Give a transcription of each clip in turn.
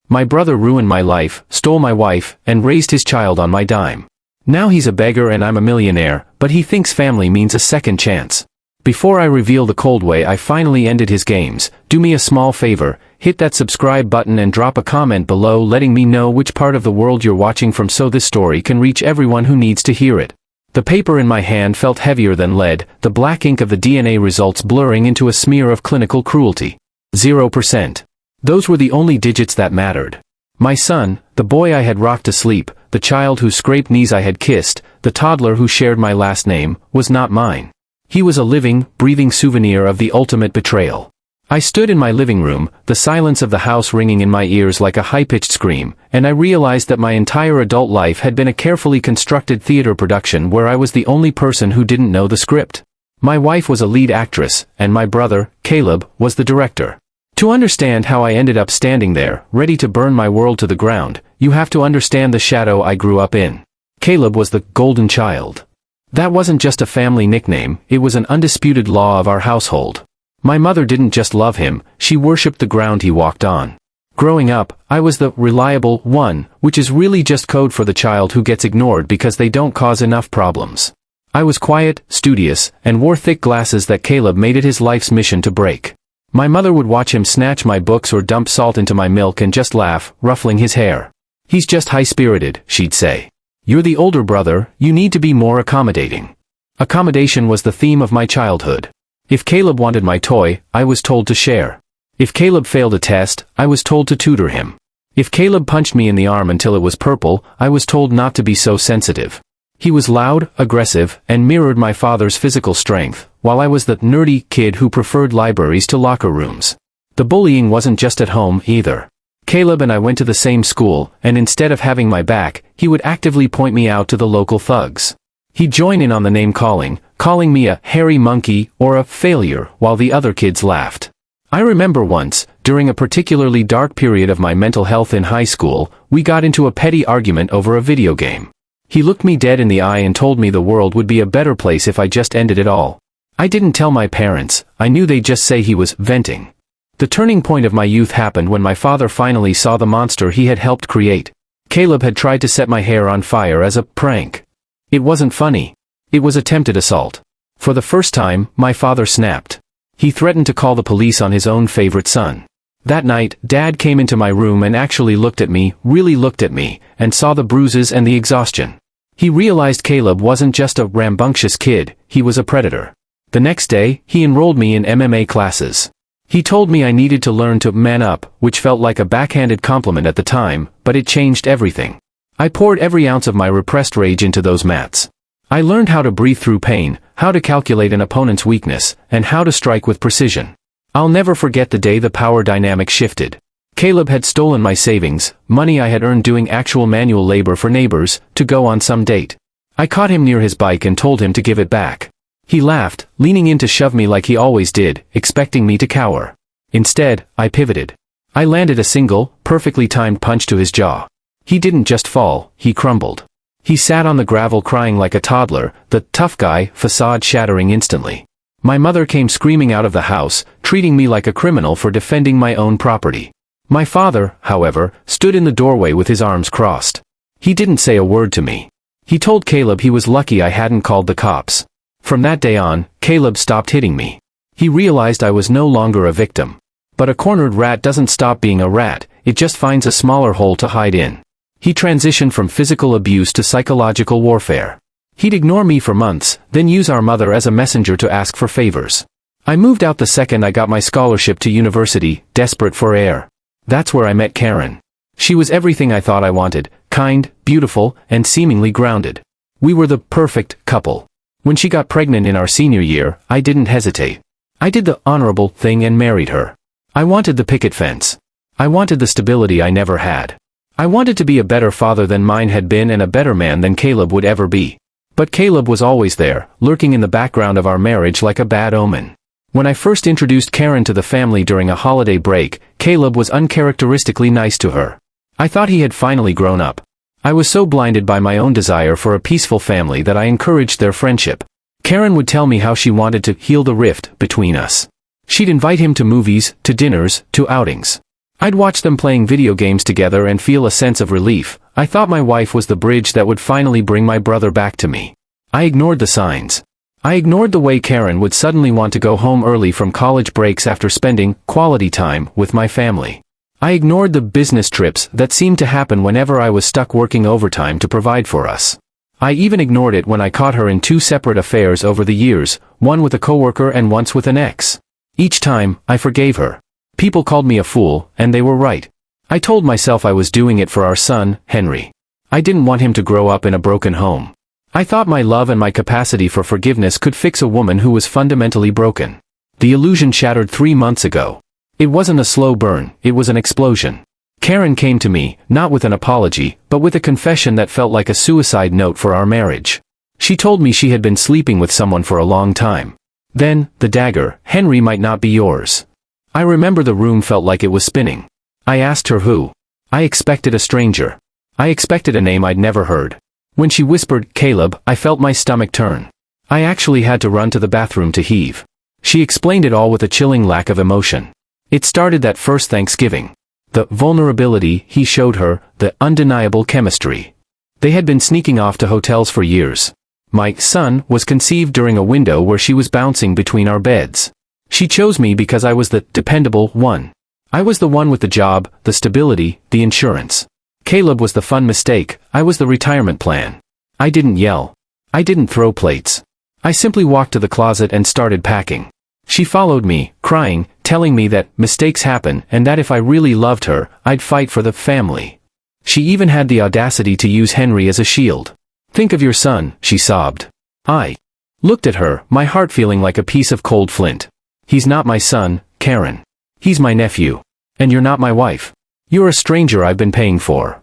My brother ruined my life, stole my wife, and raised his child on my dime. Now he's a beggar and I'm a millionaire, but he thinks family means a second chance. Before I reveal the cold way I finally ended his games, do me a small favor, hit that subscribe button and drop a comment below letting me know which part of the world you're watching from so this story can reach everyone who needs to hear it. The paper in my hand felt heavier than lead, the black ink of the DNA results blurring into a smear of clinical cruelty. 0%. Those were the only digits that mattered. My son, the boy I had rocked to sleep, the child whose scraped knees I had kissed, the toddler who shared my last name, was not mine. He was a living, breathing souvenir of the ultimate betrayal. I stood in my living room, the silence of the house ringing in my ears like a high-pitched scream, and I realized that my entire adult life had been a carefully constructed theater production where I was the only person who didn't know the script. My wife was a lead actress, and my brother, Caleb, was the director. To understand how I ended up standing there, ready to burn my world to the ground, you have to understand the shadow I grew up in. Caleb was the golden child. That wasn't just a family nickname, it was an undisputed law of our household. My mother didn't just love him, she worshipped the ground he walked on. Growing up, I was the reliable one, which is really just code for the child who gets ignored because they don't cause enough problems. I was quiet, studious, and wore thick glasses that Caleb made it his life's mission to break. My mother would watch him snatch my books or dump salt into my milk and just laugh, ruffling his hair. "He's just high-spirited," she'd say. "You're the older brother, you need to be more accommodating." Accommodation was the theme of my childhood. If Caleb wanted my toy, I was told to share. If Caleb failed a test, I was told to tutor him. If Caleb punched me in the arm until it was purple, I was told not to be so sensitive. He was loud, aggressive, and mirrored my father's physical strength, while I was the nerdy kid who preferred libraries to locker rooms. The bullying wasn't just at home, either. Caleb and I went to the same school, and instead of having my back, he would actively point me out to the local thugs. He'd join in on the name-calling, calling me a hairy monkey or a failure, while the other kids laughed. I remember once, during a particularly dark period of my mental health in high school, we got into a petty argument over a video game. He looked me dead in the eye and told me the world would be a better place if I just ended it all. I didn't tell my parents, I knew they'd just say he was venting. The turning point of my youth happened when my father finally saw the monster he had helped create. Caleb had tried to set my hair on fire as a prank. It wasn't funny. It was attempted assault. For the first time, my father snapped. He threatened to call the police on his own favorite son. That night, Dad came into my room and actually looked at me, really looked at me, and saw the bruises and the exhaustion. He realized Caleb wasn't just a rambunctious kid, he was a predator. The next day, he enrolled me in MMA classes. He told me I needed to learn to man up, which felt like a backhanded compliment at the time, but it changed everything. I poured every ounce of my repressed rage into those mats. I learned how to breathe through pain, how to calculate an opponent's weakness, and how to strike with precision. I'll never forget the day the power dynamic shifted. Caleb had stolen my savings, money I had earned doing actual manual labor for neighbors, to go on some date. I caught him near his bike and told him to give it back. He laughed, leaning in to shove me like he always did, expecting me to cower. Instead, I pivoted. I landed a single, perfectly timed punch to his jaw. He didn't just fall, he crumbled. He sat on the gravel crying like a toddler, the tough guy facade shattering instantly. My mother came screaming out of the house, treating me like a criminal for defending my own property. My father, however, stood in the doorway with his arms crossed. He didn't say a word to me. He told Caleb he was lucky I hadn't called the cops. From that day on, Caleb stopped hitting me. He realized I was no longer a victim. But a cornered rat doesn't stop being a rat, it just finds a smaller hole to hide in. He transitioned from physical abuse to psychological warfare. He'd ignore me for months, then use our mother as a messenger to ask for favors. I moved out the second I got my scholarship to university, desperate for air. That's where I met Karen. She was everything I thought I wanted, kind, beautiful, and seemingly grounded. We were the perfect couple. When she got pregnant in our senior year, I didn't hesitate. I did the honorable thing and married her. I wanted the picket fence. I wanted the stability I never had. I wanted to be a better father than mine had been and a better man than Caleb would ever be. But Caleb was always there, lurking in the background of our marriage like a bad omen. When I first introduced Karen to the family during a holiday break, Caleb was uncharacteristically nice to her. I thought he had finally grown up. I was so blinded by my own desire for a peaceful family that I encouraged their friendship. Karen would tell me how she wanted to heal the rift between us. She'd invite him to movies, to dinners, to outings. I'd watch them playing video games together and feel a sense of relief. I thought my wife was the bridge that would finally bring my brother back to me. I ignored the signs. I ignored the way Karen would suddenly want to go home early from college breaks after spending quality time with my family. I ignored the business trips that seemed to happen whenever I was stuck working overtime to provide for us. I even ignored it when I caught her in 2 separate affairs over the years, one with a coworker and once with an ex. Each time, I forgave her. People called me a fool, and they were right. I told myself I was doing it for our son, Henry. I didn't want him to grow up in a broken home. I thought my love and my capacity for forgiveness could fix a woman who was fundamentally broken. The illusion shattered 3 months ago. It wasn't a slow burn, it was an explosion. Karen came to me, not with an apology, but with a confession that felt like a suicide note for our marriage. She told me she had been sleeping with someone for a long time. Then, the dagger, Henry might not be yours. I remember the room felt like it was spinning. I asked her who. I expected a stranger. I expected a name I'd never heard. When she whispered, Caleb, I felt my stomach turn. I actually had to run to the bathroom to heave. She explained it all with a chilling lack of emotion. It started that first Thanksgiving. The vulnerability he showed her, the undeniable chemistry. They had been sneaking off to hotels for years. My son was conceived during a window where she was bouncing between our beds. She chose me because I was the dependable one. I was the one with the job, the stability, the insurance. Caleb was the fun mistake, I was the retirement plan. I didn't yell. I didn't throw plates. I simply walked to the closet and started packing. She followed me, crying, telling me that mistakes happen and that if I really loved her, I'd fight for the family. She even had the audacity to use Henry as a shield. Think of your son, she sobbed. I looked at her, my heart feeling like a piece of cold flint. He's not my son, Karen. He's my nephew. And you're not my wife. You're a stranger I've been paying for.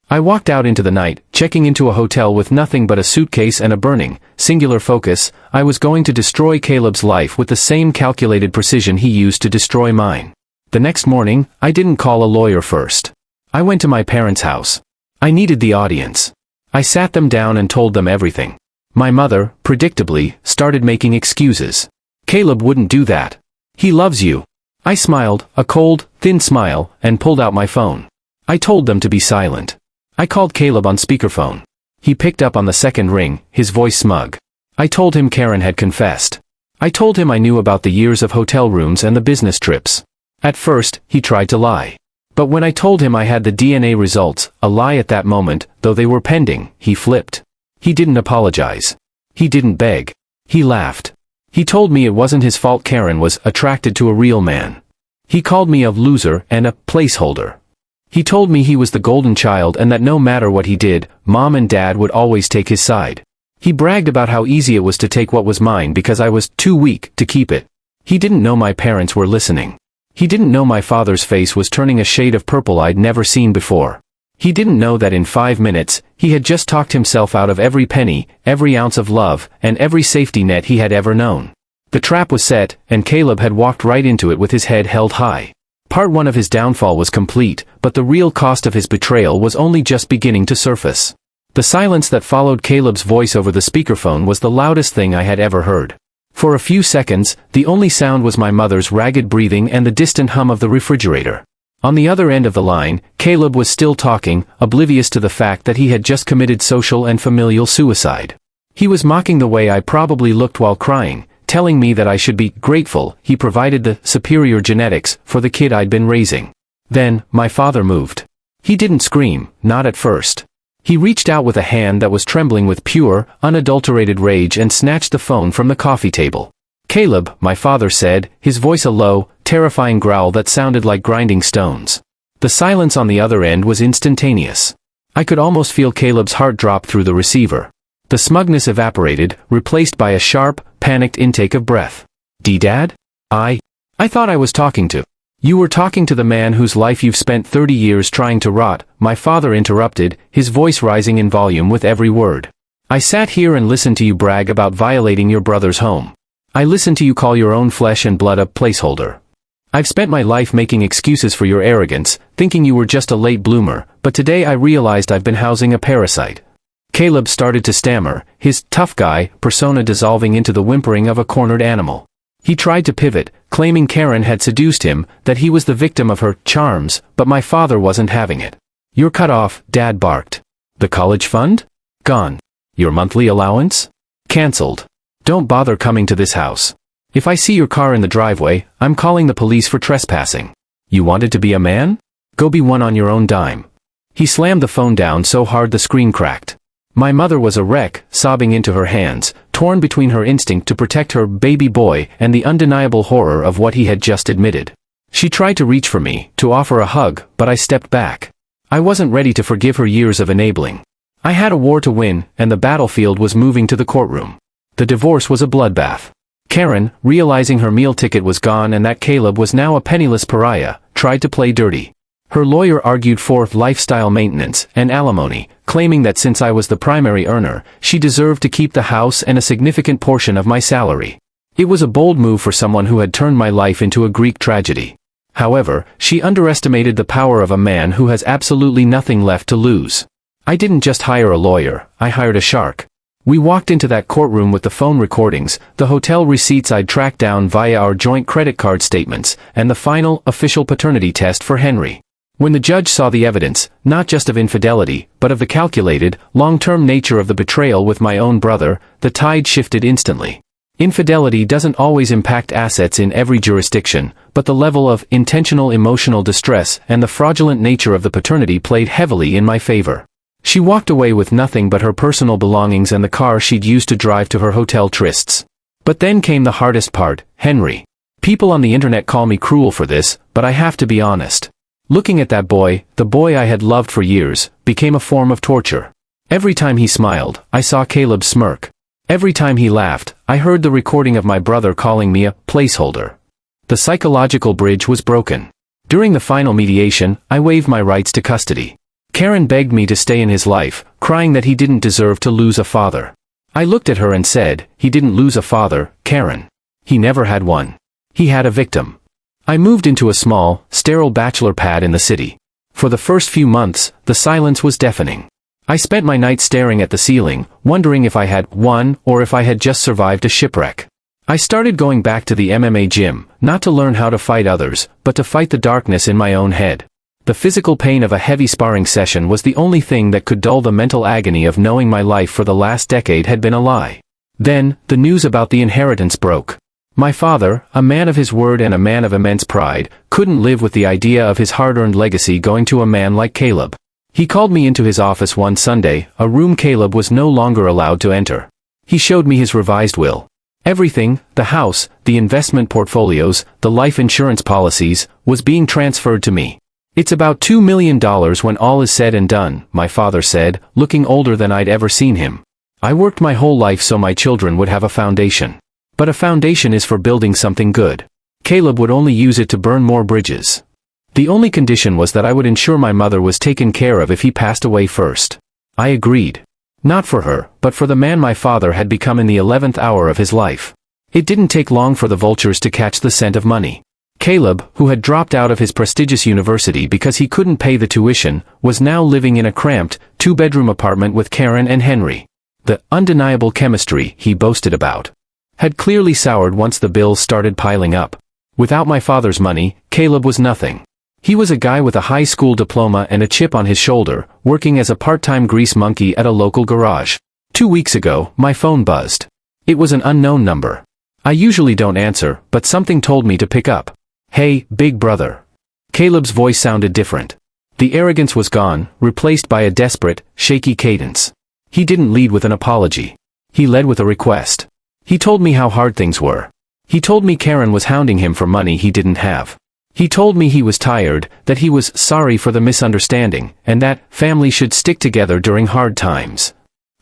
I walked out into the night, checking into a hotel with nothing but a suitcase and a burning, singular focus. I was going to destroy Caleb's life with the same calculated precision he used to destroy mine. The next morning, I didn't call a lawyer first. I went to my parents' house. I needed the audience. I sat them down and told them everything. My mother, predictably, started making excuses. Caleb wouldn't do that. He loves you. I smiled, a cold, thin smile, and pulled out my phone. I told them to be silent. I called Caleb on speakerphone. He picked up on the second ring, his voice smug. I told him Karen had confessed. I told him I knew about the years of hotel rooms and the business trips. At first, he tried to lie. But when I told him I had the DNA results, a lie at that moment, though they were pending, he flipped. He didn't apologize. He didn't beg. He laughed. He told me it wasn't his fault Karen was attracted to a real man. He called me a loser and a placeholder. He told me he was the golden child and that no matter what he did, Mom and Dad would always take his side. He bragged about how easy it was to take what was mine because I was too weak to keep it. He didn't know my parents were listening. He didn't know my father's face was turning a shade of purple I'd never seen before. He didn't know that in 5 minutes, he had just talked himself out of every penny, every ounce of love, and every safety net he had ever known. The trap was set, and Caleb had walked right into it with his head held high. Part 1 of his downfall was complete, but the real cost of his betrayal was only just beginning to surface. The silence that followed Caleb's voice over the speakerphone was the loudest thing I had ever heard. For a few seconds, the only sound was my mother's ragged breathing and the distant hum of the refrigerator. On the other end of the line, Caleb was still talking, oblivious to the fact that he had just committed social and familial suicide. He was mocking the way I probably looked while crying, telling me that I should be grateful he provided the superior genetics for the kid I'd been raising. Then, my father moved. He didn't scream, not at first. He reached out with a hand that was trembling with pure, unadulterated rage and snatched the phone from the coffee table. Caleb, my father said, his voice a low, terrifying growl that sounded like grinding stones. The silence on the other end was instantaneous. I could almost feel Caleb's heart drop through the receiver. The smugness evaporated, replaced by a sharp, panicked intake of breath. "D-Dad? I thought I was talking to." "You were talking to the man whose life you've spent 30 years trying to rot," my father interrupted, his voice rising in volume with every word. "I sat here and listened to you brag about violating your brother's home. I listened to you call your own flesh and blood a placeholder. I've spent my life making excuses for your arrogance, thinking you were just a late bloomer, but today I realized I've been housing a parasite." Caleb started to stammer, his tough guy persona dissolving into the whimpering of a cornered animal. He tried to pivot, claiming Karen had seduced him, that he was the victim of her charms, but my father wasn't having it. "You're cut off," Dad barked. "The college fund? Gone. Your monthly allowance? Cancelled. Don't bother coming to this house. If I see your car in the driveway, I'm calling the police for trespassing. You wanted to be a man? Go be one on your own dime." He slammed the phone down so hard the screen cracked. My mother was a wreck, sobbing into her hands, torn between her instinct to protect her baby boy and the undeniable horror of what he had just admitted. She tried to reach for me, to offer a hug, but I stepped back. I wasn't ready to forgive her years of enabling. I had a war to win, and the battlefield was moving to the courtroom. The divorce was a bloodbath. Karen, realizing her meal ticket was gone and that Caleb was now a penniless pariah, tried to play dirty. Her lawyer argued for lifestyle maintenance and alimony, claiming that since I was the primary earner, she deserved to keep the house and a significant portion of my salary. It was a bold move for someone who had turned my life into a Greek tragedy. However, she underestimated the power of a man who has absolutely nothing left to lose. I didn't just hire a lawyer, I hired a shark. We walked into that courtroom with the phone recordings, the hotel receipts I'd tracked down via our joint credit card statements, and the final, official paternity test for Henry. When the judge saw the evidence, not just of infidelity, but of the calculated, long-term nature of the betrayal with my own brother, the tide shifted instantly. Infidelity doesn't always impact assets in every jurisdiction, but the level of intentional emotional distress and the fraudulent nature of the paternity played heavily in my favor. She walked away with nothing but her personal belongings and the car she'd used to drive to her hotel trysts. But then came the hardest part, Henry. People on the internet call me cruel for this, but I have to be honest. Looking at that boy, the boy I had loved for years, became a form of torture. Every time he smiled, I saw Caleb smirk. Every time he laughed, I heard the recording of my brother calling me a placeholder. The psychological bridge was broken. During the final mediation, I waived my rights to custody. Karen begged me to stay in his life, crying that he didn't deserve to lose a father. I looked at her and said, "He didn't lose a father, Karen. He never had one. He had a victim." I moved into a small, sterile bachelor pad in the city. For the first few months, the silence was deafening. I spent my nights staring at the ceiling, wondering if I had won or if I had just survived a shipwreck. I started going back to the MMA gym, not to learn how to fight others, but to fight the darkness in my own head. The physical pain of a heavy sparring session was the only thing that could dull the mental agony of knowing my life for the last decade had been a lie. Then, the news about the inheritance broke. My father, a man of his word and a man of immense pride, couldn't live with the idea of his hard-earned legacy going to a man like Caleb. He called me into his office one Sunday, a room Caleb was no longer allowed to enter. He showed me his revised will. Everything, the house, the investment portfolios, the life insurance policies, was being transferred to me. "It's about $2 million when all is said and done," my father said, looking older than I'd ever seen him. "I worked my whole life so my children would have a foundation. But a foundation is for building something good. Caleb would only use it to burn more bridges. The only condition was that I would ensure my mother was taken care of if he passed away first." I agreed. Not for her, but for the man my father had become in the 11th hour of his life. It didn't take long for the vultures to catch the scent of money. Caleb, who had dropped out of his prestigious university because he couldn't pay the tuition, was now living in a cramped, two-bedroom apartment with Karen and Henry. The undeniable chemistry he boasted about had clearly soured once the bills started piling up. Without my father's money, Caleb was nothing. He was a guy with a high school diploma and a chip on his shoulder, working as a part-time grease monkey at a local garage. 2 weeks ago, my phone buzzed. It was an unknown number. I usually don't answer, but something told me to pick up. "Hey, big brother." Caleb's voice sounded different. The arrogance was gone, replaced by a desperate, shaky cadence. He didn't lead with an apology. He led with a request. He told me how hard things were. He told me Karen was hounding him for money he didn't have. He told me he was tired, that he was sorry for the misunderstanding, and that family should stick together during hard times.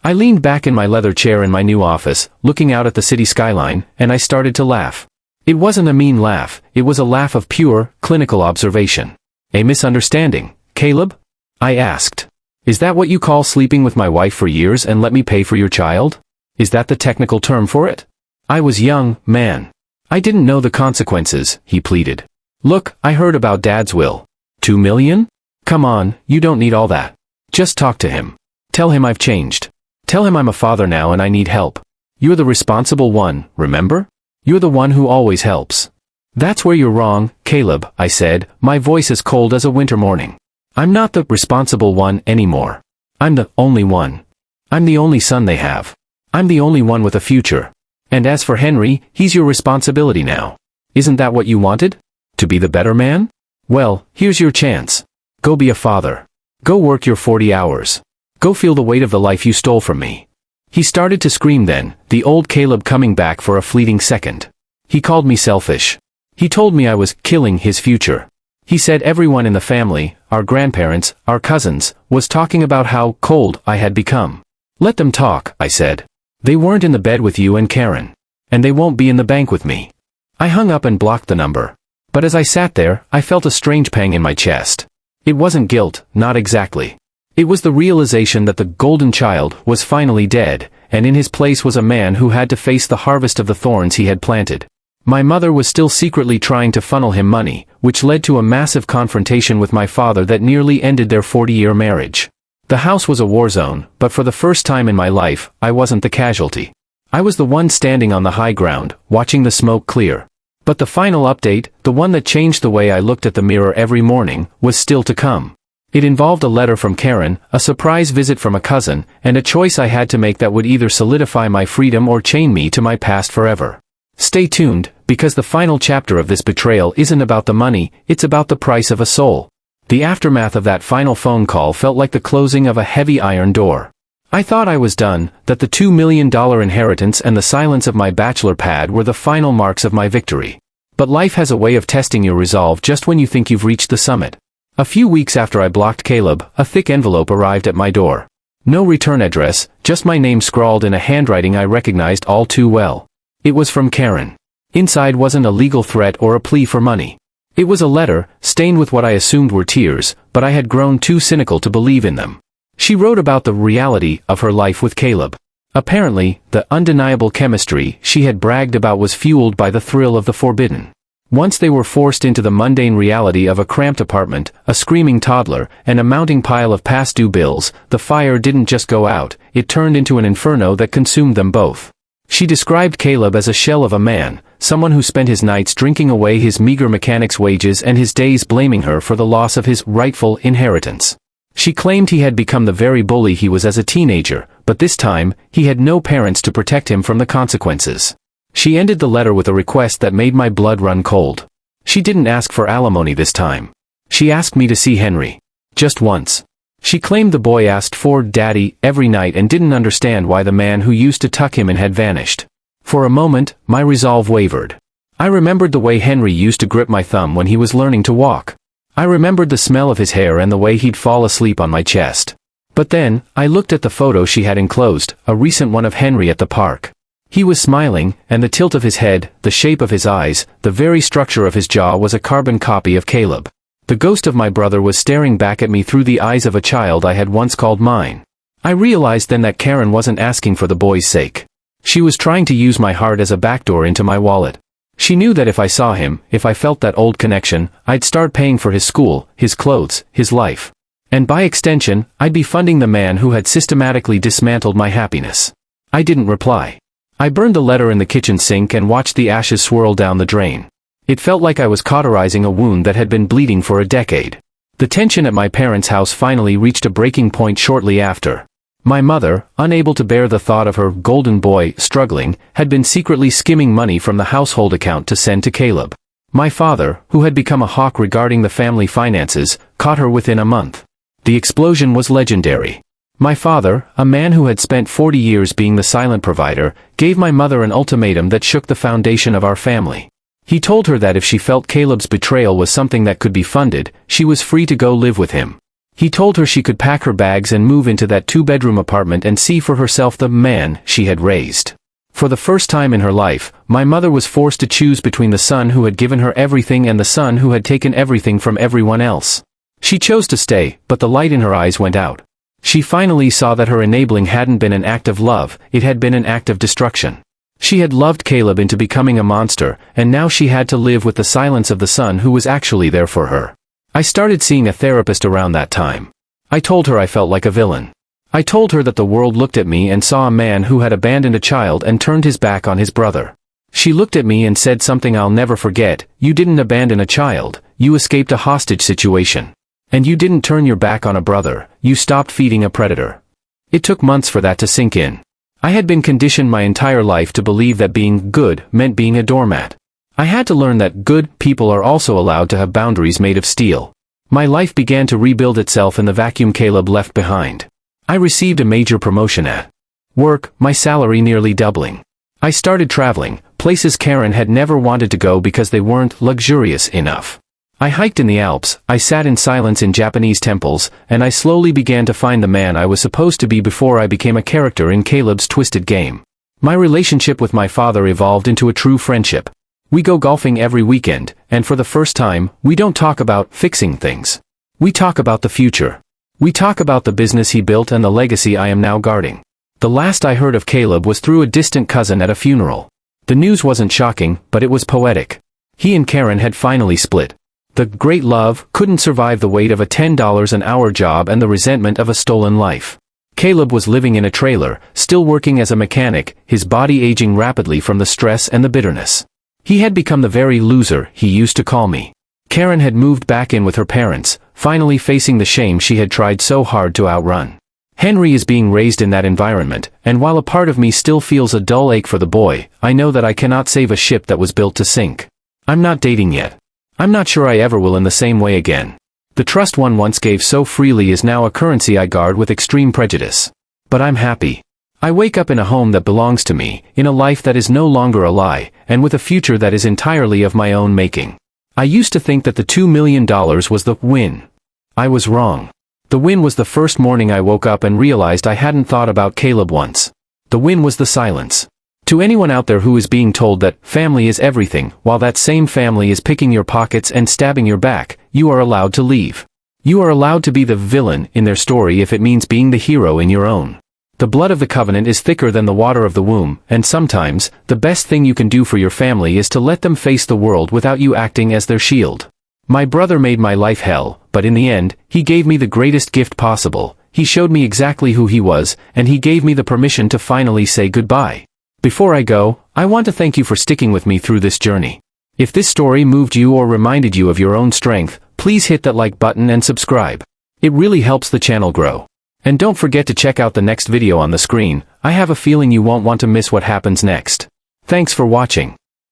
I leaned back in my leather chair in my new office, looking out at the city skyline, and I started to laugh. It wasn't a mean laugh, it was a laugh of pure, clinical observation. "A misunderstanding, Caleb?" I asked. "Is that what you call sleeping with my wife for years and let me pay for your child? Is that the technical term for it?" I was young, man. I didn't know the consequences, he pleaded. "Look, I heard about Dad's will. $2 million? Come on, you don't need all that. Just talk to him. Tell him I've changed. Tell him I'm a father now and I need help. You're the responsible one, remember? You're the one who always helps. That's where you're wrong, Caleb, I said, my voice as cold as a winter morning. I'm not the responsible one anymore. I'm the only one. I'm the only son they have. I'm the only one with a future. And as for Henry, he's your responsibility now. Isn't that what you wanted? To be the better man? Well, here's your chance. Go be a father. Go work your 40 hours. Go feel the weight of the life you stole from me. He started to scream then, the old Caleb coming back for a fleeting second. He called me selfish. He told me I was killing his future. He said everyone in the family, our grandparents, our cousins, was talking about how cold I had become. Let them talk, I said. They weren't in the bed with you and Karen. And they won't be in the bank with me. I hung up and blocked the number. But as I sat there, I felt a strange pang in my chest. It wasn't guilt, not exactly. It was the realization that the golden child was finally dead, and in his place was a man who had to face the harvest of the thorns he had planted. My mother was still secretly trying to funnel him money, which led to a massive confrontation with my father that nearly ended their 40-year marriage. The house was a war zone, but for the first time in my life, I wasn't the casualty. I was the one standing on the high ground, watching the smoke clear. But the final update, the one that changed the way I looked at the mirror every morning, was still to come. It involved a letter from Karen, a surprise visit from a cousin, and a choice I had to make that would either solidify my freedom or chain me to my past forever. Stay tuned, because the final chapter of this betrayal isn't about the money, it's about the price of a soul. The aftermath of that final phone call felt like the closing of a heavy iron door. I thought I was done, that the $2 million inheritance and the silence of my bachelor pad were the final marks of my victory. But life has a way of testing your resolve just when you think you've reached the summit. A few weeks after I blocked Caleb, a thick envelope arrived at my door. No return address, just my name scrawled in a handwriting I recognized all too well. It was from Karen. Inside wasn't a legal threat or a plea for money. It was a letter, stained with what I assumed were tears, but I had grown too cynical to believe in them. She wrote about the reality of her life with Caleb. Apparently, the undeniable chemistry she had bragged about was fueled by the thrill of the forbidden. Once they were forced into the mundane reality of a cramped apartment, a screaming toddler, and a mounting pile of past-due bills, the fire didn't just go out, it turned into an inferno that consumed them both. She described Caleb as a shell of a man, someone who spent his nights drinking away his meager mechanic's wages and his days blaming her for the loss of his rightful inheritance. She claimed he had become the very bully he was as a teenager, but this time, he had no parents to protect him from the consequences. She ended the letter with a request that made my blood run cold. She didn't ask for alimony this time. She asked me to see Henry. Just once. She claimed the boy asked for Daddy every night and didn't understand why the man who used to tuck him in had vanished. For a moment, my resolve wavered. I remembered the way Henry used to grip my thumb when he was learning to walk. I remembered the smell of his hair and the way he'd fall asleep on my chest. But then, I looked at the photo she had enclosed, a recent one of Henry at the park. He was smiling, and the tilt of his head, the shape of his eyes, the very structure of his jaw was a carbon copy of Caleb. The ghost of my brother was staring back at me through the eyes of a child I had once called mine. I realized then that Karen wasn't asking for the boy's sake. She was trying to use my heart as a backdoor into my wallet. She knew that if I saw him, if I felt that old connection, I'd start paying for his school, his clothes, his life. And by extension, I'd be funding the man who had systematically dismantled my happiness. I didn't reply. I burned the letter in the kitchen sink and watched the ashes swirl down the drain. It felt like I was cauterizing a wound that had been bleeding for a decade. The tension at my parents' house finally reached a breaking point shortly after. My mother, unable to bear the thought of her golden boy struggling, had been secretly skimming money from the household account to send to Caleb. My father, who had become a hawk regarding the family finances, caught her within a month. The explosion was legendary. My father, a man who had spent 40 years being the silent provider, gave my mother an ultimatum that shook the foundation of our family. He told her that if she felt Caleb's betrayal was something that could be funded, she was free to go live with him. He told her she could pack her bags and move into that two-bedroom apartment and see for herself the man she had raised. For the first time in her life, my mother was forced to choose between the son who had given her everything and the son who had taken everything from everyone else. She chose to stay, but the light in her eyes went out. She finally saw that her enabling hadn't been an act of love, it had been an act of destruction. She had loved Caleb into becoming a monster, and now she had to live with the silence of the son who was actually there for her. I started seeing a therapist around that time. I told her I felt like a villain. I told her that the world looked at me and saw a man who had abandoned a child and turned his back on his brother. She looked at me and said something I'll never forget. You didn't abandon a child, you escaped a hostage situation. And you didn't turn your back on a brother, you stopped feeding a predator. It took months for that to sink in. I had been conditioned my entire life to believe that being good meant being a doormat. I had to learn that good people are also allowed to have boundaries made of steel. My life began to rebuild itself in the vacuum Caleb left behind. I received a major promotion at work, my salary nearly doubling. I started traveling, places Karen had never wanted to go because they weren't luxurious enough. I hiked in the Alps, I sat in silence in Japanese temples, and I slowly began to find the man I was supposed to be before I became a character in Caleb's twisted game. My relationship with my father evolved into a true friendship. We go golfing every weekend, and for the first time, we don't talk about fixing things. We talk about the future. We talk about the business he built and the legacy I am now guarding. The last I heard of Caleb was through a distant cousin at a funeral. The news wasn't shocking, but it was poetic. He and Karen had finally split. The great love couldn't survive the weight of a $10 an hour job and the resentment of a stolen life. Caleb was living in a trailer, still working as a mechanic, his body aging rapidly from the stress and the bitterness. He had become the very loser he used to call me. Karen had moved back in with her parents, finally facing the shame she had tried so hard to outrun. Henry is being raised in that environment, and while a part of me still feels a dull ache for the boy, I know that I cannot save a ship that was built to sink. I'm not dating yet. I'm not sure I ever will in the same way again. The trust one once gave so freely is now a currency I guard with extreme prejudice. But I'm happy. I wake up in a home that belongs to me, in a life that is no longer a lie, and with a future that is entirely of my own making. I used to think that the $2 million was the win. I was wrong. The win was the first morning I woke up and realized I hadn't thought about Caleb once. The win was the silence. To anyone out there who is being told that family is everything, while that same family is picking your pockets and stabbing your back, you are allowed to leave. You are allowed to be the villain in their story if it means being the hero in your own. The blood of the covenant is thicker than the water of the womb, and sometimes, the best thing you can do for your family is to let them face the world without you acting as their shield. My brother made my life hell, but in the end, he gave me the greatest gift possible. He showed me exactly who he was, and he gave me the permission to finally say goodbye. Before I go, I want to thank you for sticking with me through this journey. If this story moved you or reminded you of your own strength, please hit that like button and subscribe. It really helps the channel grow. And don't forget to check out the next video on the screen. I have a feeling you won't want to miss what happens next. Thanks for watching.